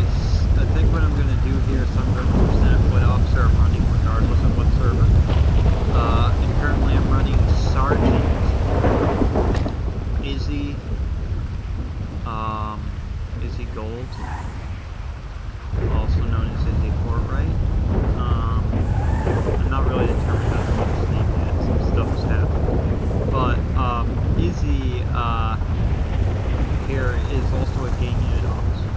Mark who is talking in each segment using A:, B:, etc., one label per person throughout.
A: I think what I'm gonna do here is I'm gonna present what officer I'm running regardless of what server. And currently I'm running Sergeant Izzy Izzy Gold, also known as Izzy Fortright. I'm not really determined how to put his name yet, some stuff has happened. But Izzy here is also a gang unit officer.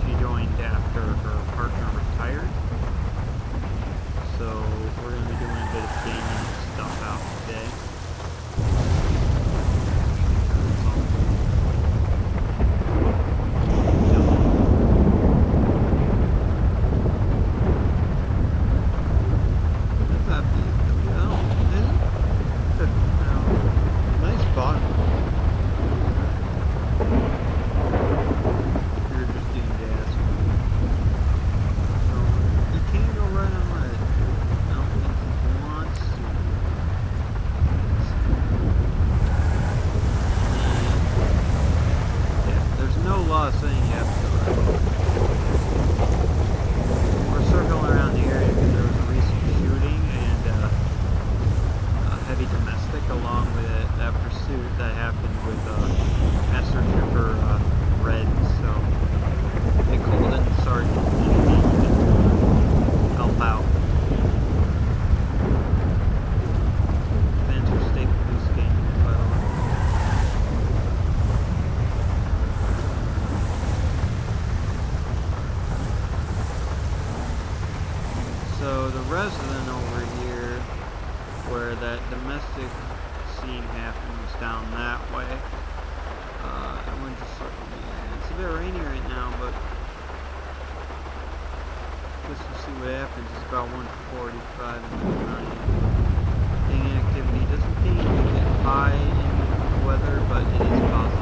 A: She joined after her partner retired. So we're going to be doing a bit of gang unit stuff out today. So the resident over here, where that domestic scene happens down that way, I went to it's a bit rainy right now, but just to see what happens. It's about 1:45 in the night. Gang activity doesn't seem to get high in weather, but it is possible.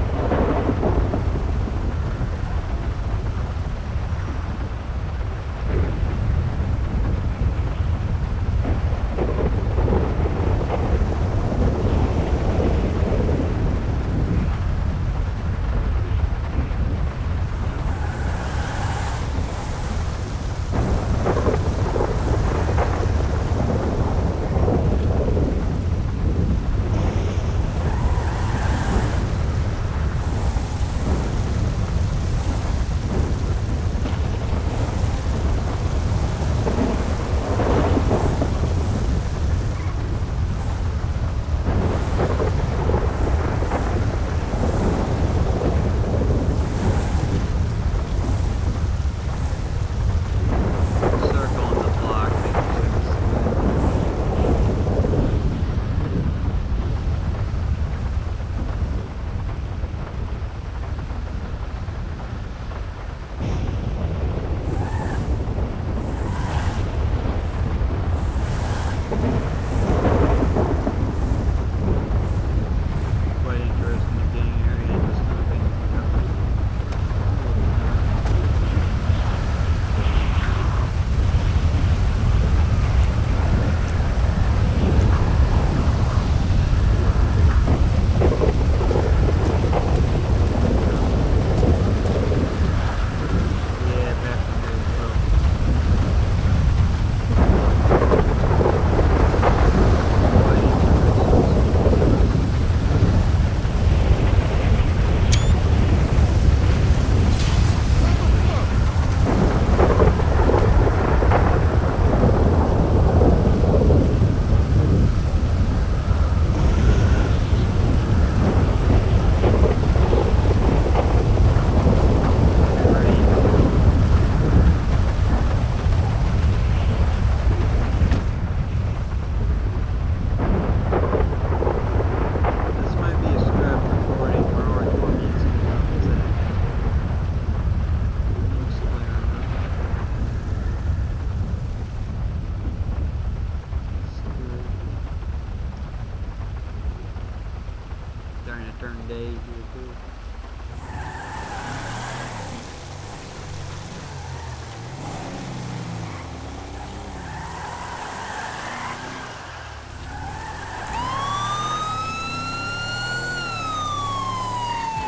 A: Day here too.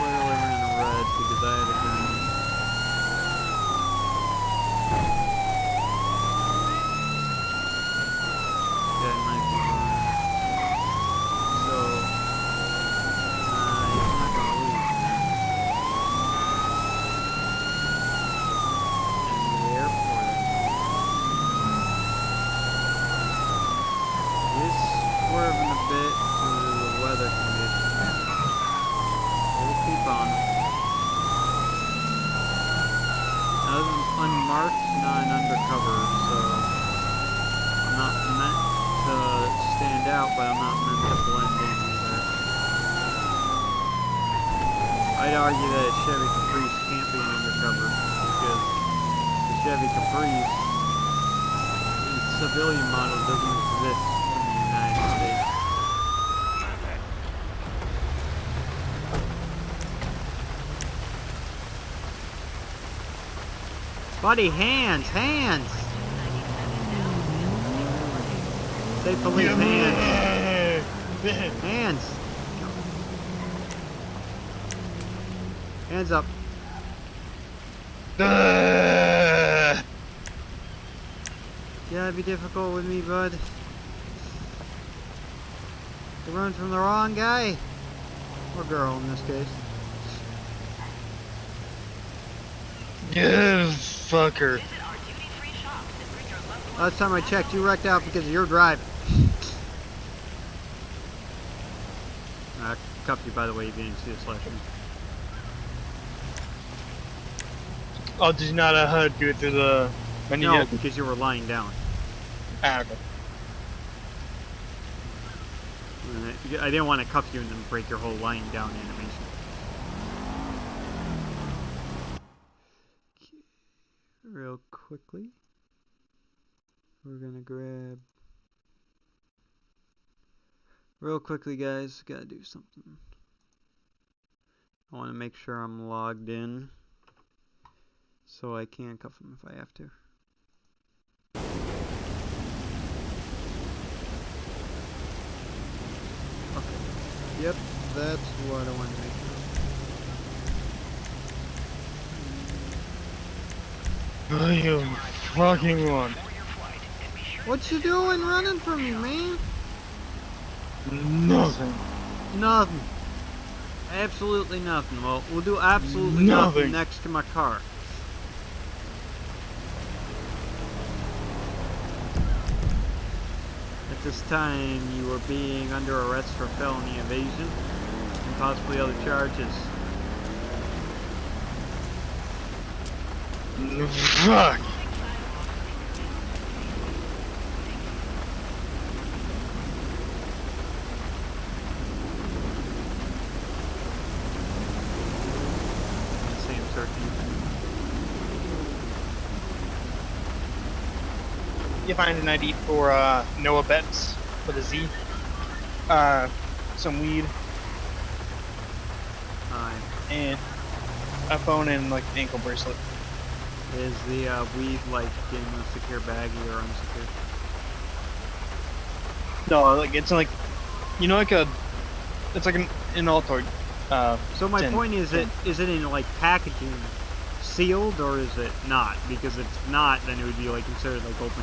A: Well, I ran a red because I had a green. on them. Now, this is unmarked, not an undercover, so I'm not meant to stand out, but I'm not meant to blend in either. I'd argue that a Chevy Caprice can't be an undercover, because the Chevy Caprice, its civilian model, doesn't exist in the United States. Buddy, hands! Hands! Say police, hands! Hands! Hands up. You gotta be difficult with me, bud. You run from the wrong guy. Or girl, in this case.
B: Yeah, fucker.
A: Last time I checked, you wrecked out because of your driving. I cuffed you, by the way, if you didn't see the selection.
B: Oh, did you not do through the menu
A: No,
B: yet?
A: because you were lying down.
B: Ah, okay.
A: I didn't want to cuff you and then break your whole lying down animation. Real quickly, we're gonna grab. Real quickly, guys, gotta do something. I want to make sure I'm logged in so I can cuff him if I have to. Okay. Yep, that's what I want to make sure.
B: Oh, you fucking one.
A: What you doing running from me, man?
B: Nothing.
A: Nothing. Absolutely nothing. Well, we'll do absolutely nothing next to my car. At this time, you are being under arrest for felony evasion and possibly other charges.
B: Fuck.
A: Same turkey.
B: You find an ID for Noah Betts with a Z. Some weed and a phone and like an ankle bracelet.
A: Is the weed like in a secure baggie or unsecure?
B: No, like it's like, you know, like it's like an Altoid.
A: So my point is, is it in like packaging, sealed, or is it not? Because if it's not, then it would be like considered like open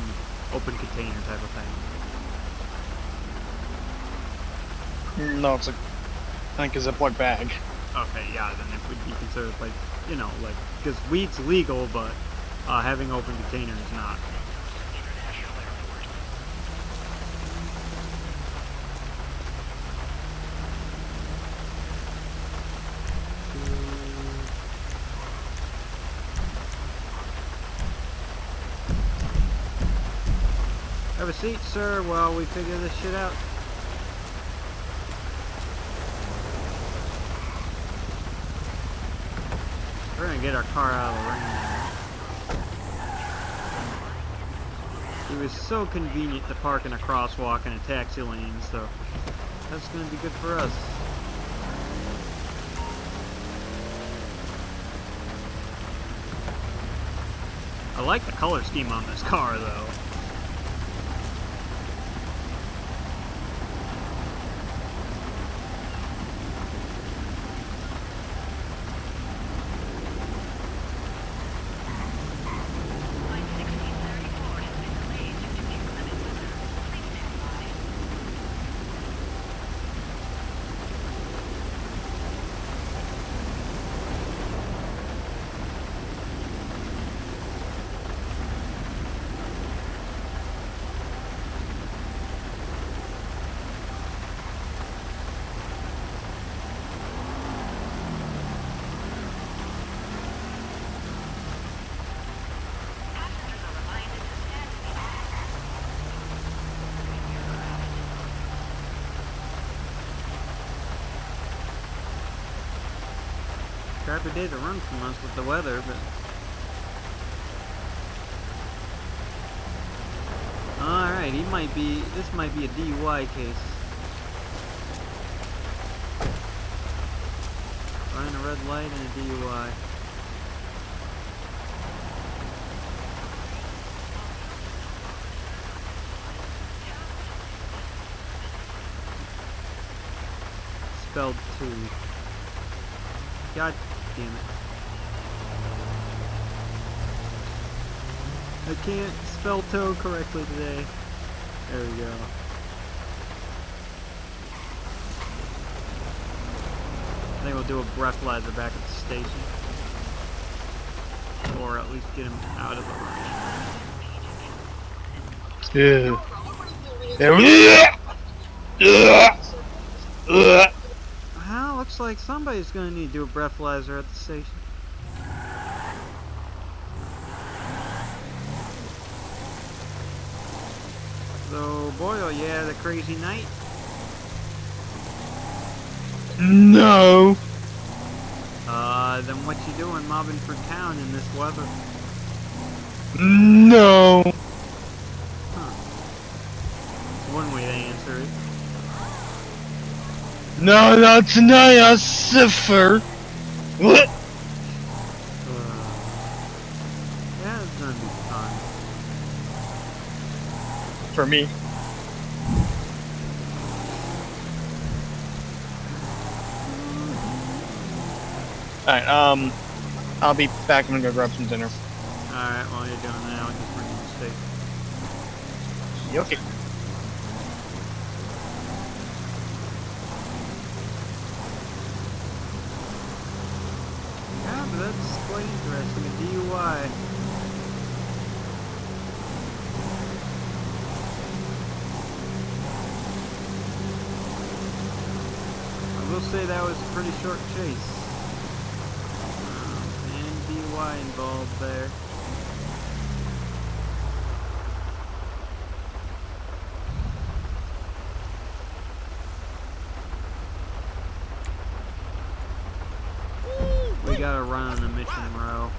A: container type of thing.
B: No, it's like, I think, a Ziploc bag.
A: Okay, yeah, then it would be considered like, you know, like, because weed's legal, but having open container is not. Have a seat, sir, while we figure this shit out. We're gonna get our car out of the rain. It was so convenient to park in a crosswalk and a taxi lane, so that's gonna be good for us. I like the color scheme on this car, though. crappy day to run from us with the weather, but... Alright, this might be a DUI case. Running a red light and a DUI. Spelled 2. God damn it. I can't spell toe correctly today. There we go. I think we'll do a breathalyzer back at the station. Or at least get him out of the run. Well, looks like somebody's gonna need to do a breathalyzer at the station. So, Boyle, you had a crazy night?
B: No.
A: Then what you doing mobbing for town in this weather?
B: No.
A: Huh. That's one way to answer it.
B: No, not tonight, I'll suffer. What?
A: Yeah, it's gonna be fun.
B: For me. Alright, I'll be back. I'm gonna go grab some dinner.
A: Alright, while you're doing that, I'll just bring you the steak.
B: Okay.
A: Yeah, but that's quite interesting. A DUI. I will say that was a pretty short chase. And DUI involved there. We gotta run on the mission row.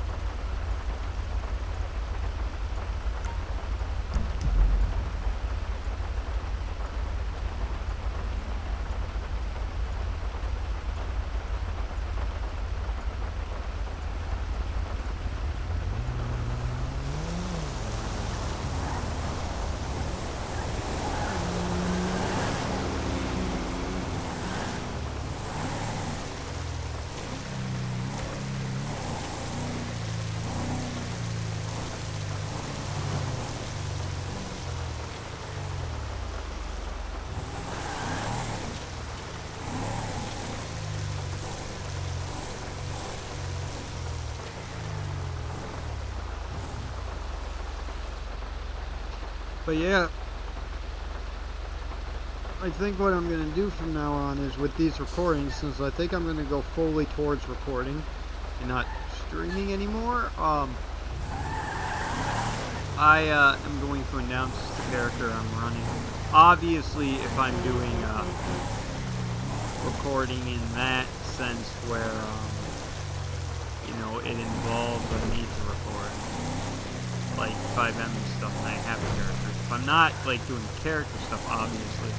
A: But yeah, I think what I'm going to do from now on is with these recordings, since I think I'm going to go fully towards recording and not streaming anymore, I am going to announce the character I'm running. Obviously, if I'm doing recording in that sense where, you know, it involves a need to record, like 5M and stuff, and I have characters. If I'm not like doing character stuff, obviously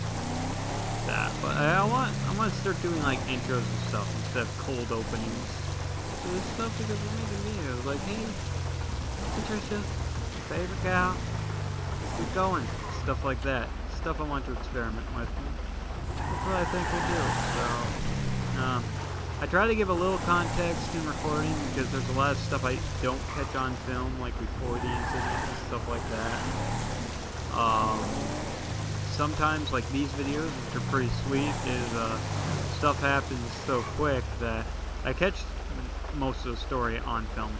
A: that. But I want to start doing like intros and stuff instead of cold openings to this stuff, because we're making videos. Like, hey, Patricia, favorite cow, keep going, stuff like that. Stuff I want to experiment with. That's what I think we'll do. So, I try to give a little context in recording because there's a lot of stuff I don't catch on film, like before the incident and stuff like that. Sometimes, like these videos, which are pretty sweet, is stuff happens so quick that I catch most of the story on film,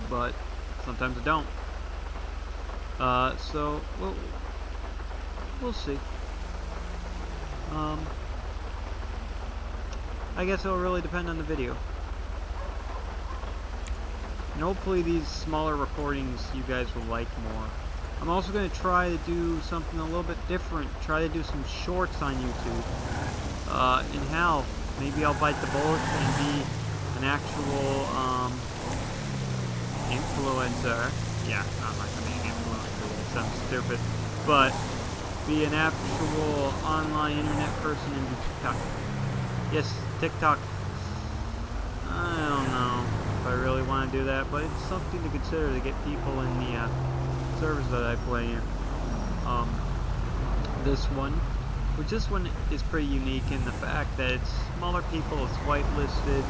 A: but sometimes I don't. So we'll see. I guess it'll really depend on the video. And hopefully these smaller recordings you guys will like more. I'm also going to try to do something a little bit different. Try to do some shorts on YouTube. And hell, maybe I'll bite the bullet and be an actual influencer. Yeah, I'm not gonna be an influencer. That sounds stupid, but be an actual online internet person and do TikTok. Yes, TikTok. I don't know if I really want to do that, but it's something to consider to get people in the servers that I play in. This one is pretty unique in the fact that it's smaller people, it's whitelisted.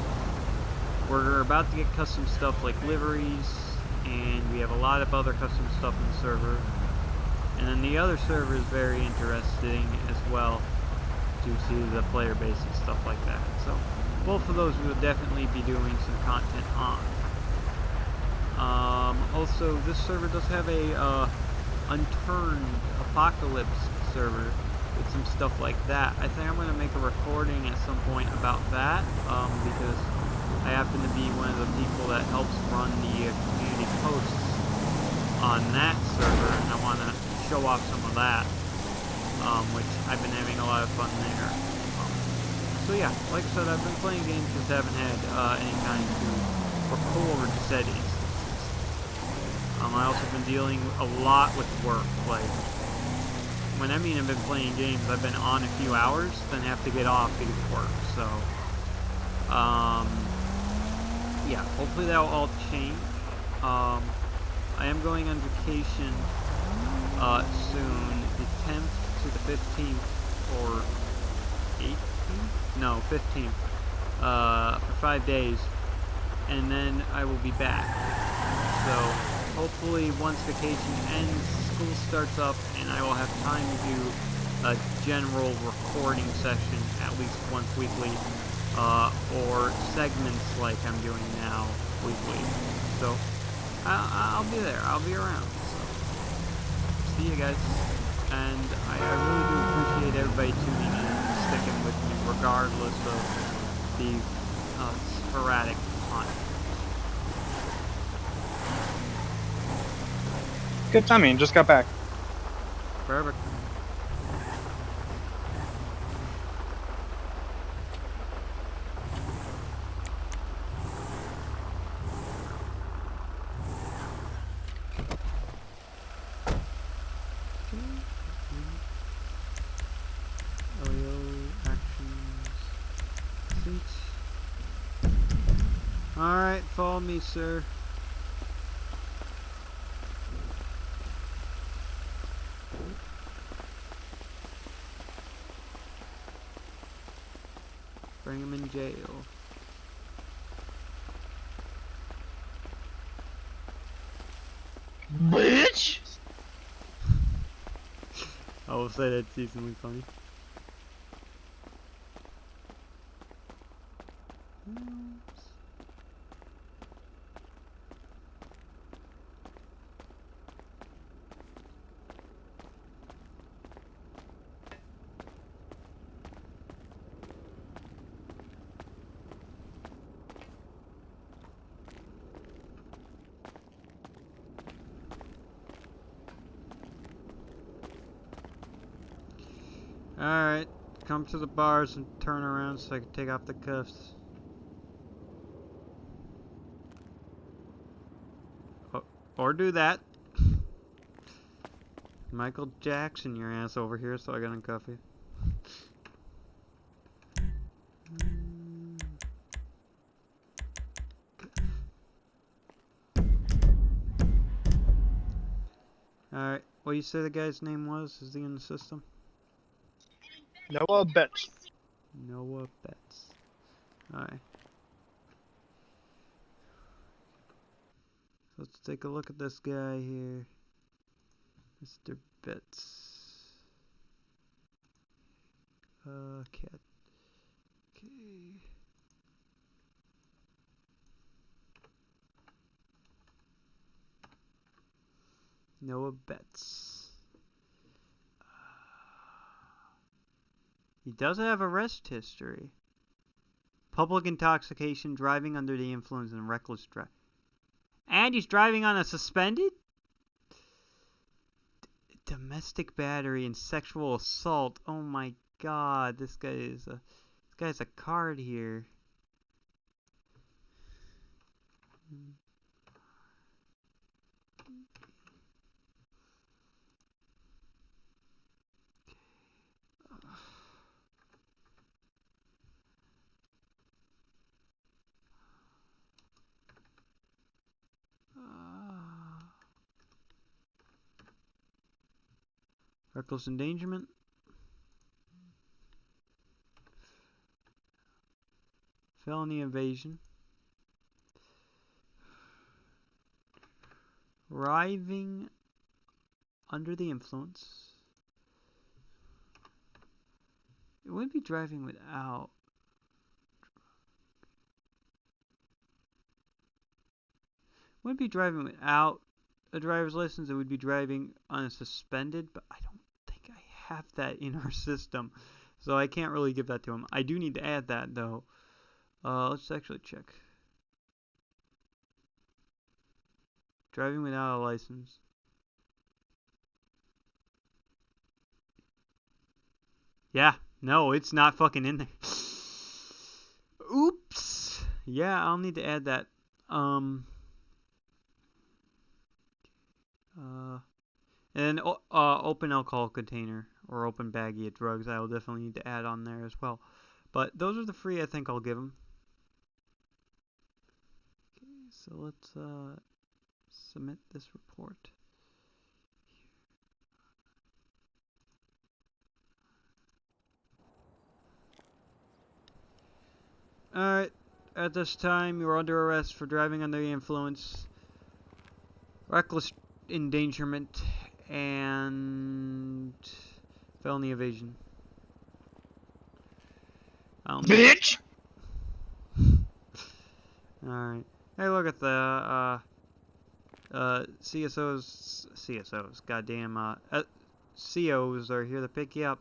A: We're about to get custom stuff like liveries, and we have a lot of other custom stuff in the server. And then the other server is very interesting as well, due to the player base and stuff like that. So both of those we will definitely be doing some content on. Also, this server does have a unturned apocalypse server with some stuff like that. I think I'm going to make a recording at some point about that, because I happen to be one of the people that helps run the community posts on that server, and I want to show off some of that, which I've been having a lot of fun there. So yeah, like I said, I've been playing games, just haven't had any time to record said instances. I also been dealing a lot with work. Like, when I mean I've been playing games, I've been on a few hours, then have to get off to get to work. So, yeah, hopefully that will all change. I am going on vacation soon, the 10th to the 15th, or 18th? No, 15th, for 5 days, and then I will be back. So, hopefully once vacation ends, school starts up, and I will have time to do a general recording session at least once weekly, or segments like I'm doing now weekly. So, I'll be there. I'll be around. So, see you guys. And I really do appreciate everybody tuning in and sticking with me, regardless of the sporadic content.
B: Good timing. Just got back.
A: Perfect. Alright, follow me, sir. Bring him in jail.
B: Bitch!
A: I will say that's decently funny. Alright, come to the bars and turn around so I can take off the cuffs. Oh, or do that. Michael Jackson, your ass over here so I can uncuff you. Alright, what you say the guy's name was? Is he in the system?
B: Noah Betts.
A: Noah Betts. Alright. Let's take a look at this guy here. Mr. Betts. Cat. Okay. Noah Betts. He does have arrest history. Public intoxication, driving under the influence, and reckless drive. And he's driving on a suspended? Domestic battery and sexual assault. Oh my god, this guy's a card here. Reckless endangerment. Felony evasion. Driving under the influence. It wouldn't be driving without. Wouldn't be driving without a driver's license. It would be driving unsuspended, but I don't think I have that in our system, so I can't really give that to him. I do need to add that though. Let's actually check. Driving without a license. Yeah, no, it's not fucking in there. Oops. Yeah, I'll need to add that. And open alcohol container or open baggie of drugs, I will definitely need to add on there as well. But those are the three I think I'll give him. Okay, so let's submit this report. Alright, at this time you are under arrest for driving under the influence, reckless endangerment, and felony evasion.
B: Bitch!
A: Alright. Hey, look at the, CSOs, goddamn, COs are here to pick you up.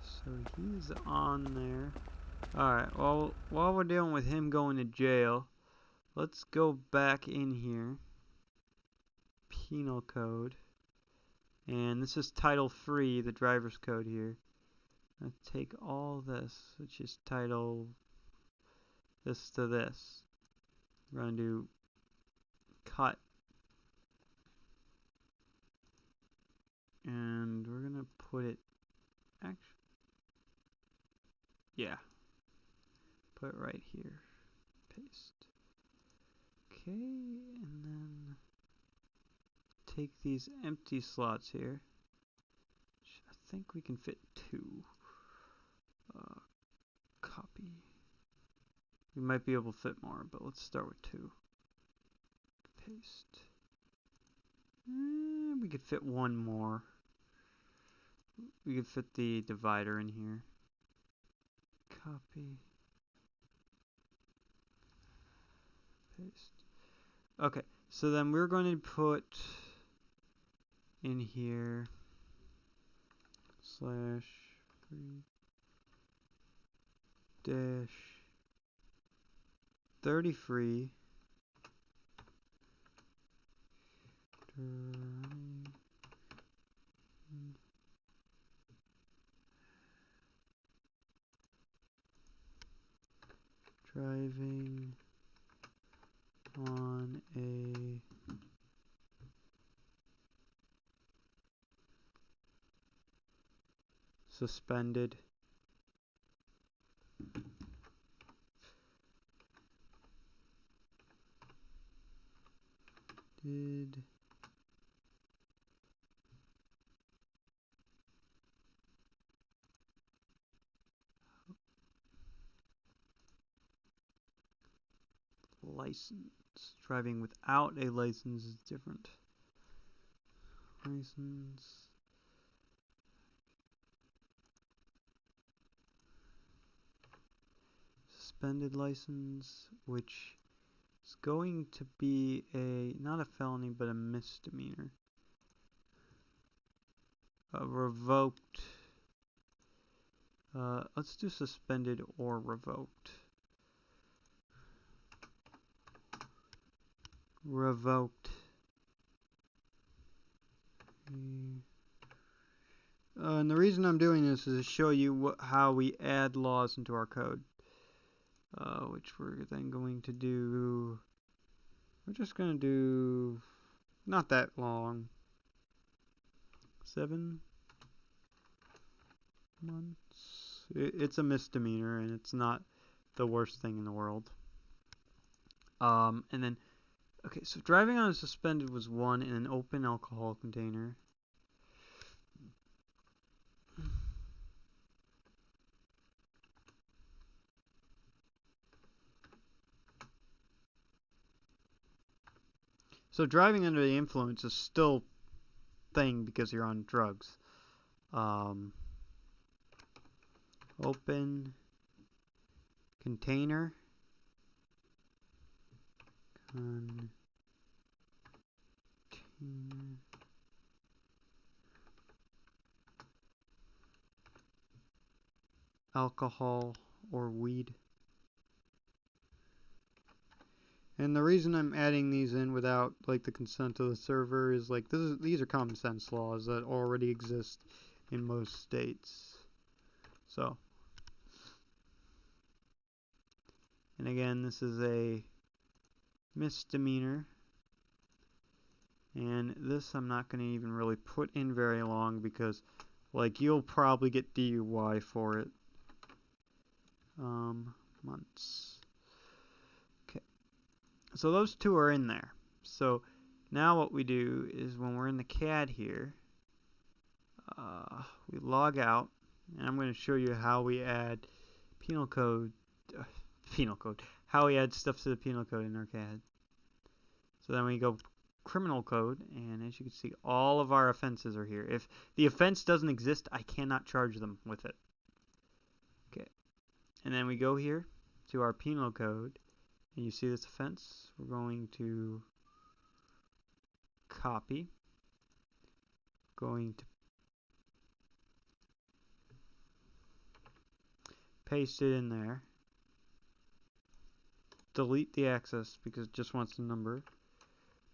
A: So he's on there. Alright, well, while we're dealing with him going to jail, let's go back in here. Penal code. And this is Title 3, the driver's code here. Let's take all this, which is title this to this. We're going to do cut. And we're going to put it, actually, yeah. Put it right here. Paste. Okay, and then take these empty slots here. Which I think we can fit 2. Copy. We might be able to fit more, but let's start with 2. Paste. We could fit 1 more. We could fit the divider in here. Copy. Paste. Okay, so then we're going to put in here slash free dash 30 free driving on a suspended license. Driving without a license is different. License. Suspended license, which is going to be not a felony, but a misdemeanor. Revoked. Let's do suspended or revoked. Revoked. And the reason I'm doing this is to show you how we add laws into our code. Which we're then going to do. We're just going to do not that long. 7 months. It's a misdemeanor and it's not the worst thing in the world. And then, okay, so driving on a suspended was 1 in an open alcohol container. So driving under the influence is still thing because you're on drugs. Open container. Alcohol or weed. And the reason I'm adding these in without like the consent of the server is like these are common sense laws that already exist in most states. So, and again, this is a misdemeanor. And this I'm not going to even really put in very long because like you'll probably get DUI for it. Months. Okay. So those two are in there. So now what we do is when we're in the CAD here, we log out, and I'm going to show you how we add penal code, how we add stuff to the penal code in our CAD. So then we go criminal code, and as you can see, all of our offenses are here. If the offense doesn't exist, I cannot charge them with it. Okay, and then we go here to our penal code, and you see this offense. We're going to copy, going to paste it in there, delete the access because it just wants the number,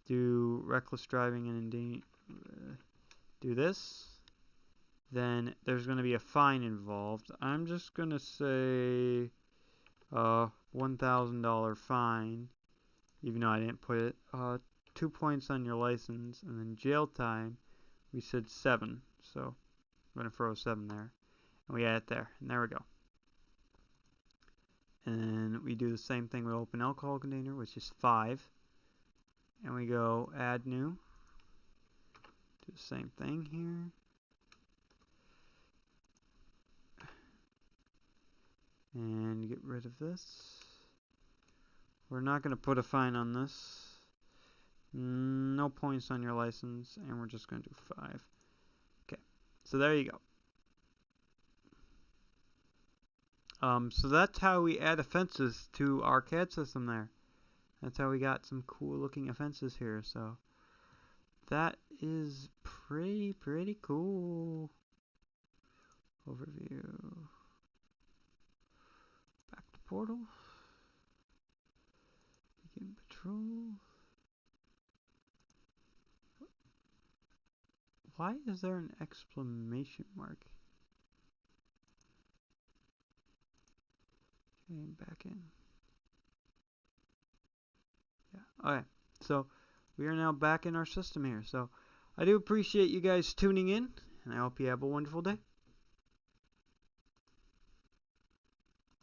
A: do reckless driving and do this, then there's going to be a fine involved. I'm just going to say $1,000 fine, even though I didn't put it. 2 points on your license, and then jail time, we said 7, so I'm going to throw a 7 there, and we add it there, and there we go. And we do the same thing with open alcohol container, which is 5, and we go add new, do the same thing here, and get rid of this. We're not going to put a fine on this. No points on your license, and we're just going to do 5. Okay, so there you go. So that's how we add offenses to our CAD system there. That's how we got some cool looking offenses here. So that is pretty cool. Overview. Back to portal. Begin patrol. Why is there an exclamation mark? Okay, back in. Yeah, okay. So we are now back in our system here. So I do appreciate you guys tuning in, and I hope you have a wonderful day.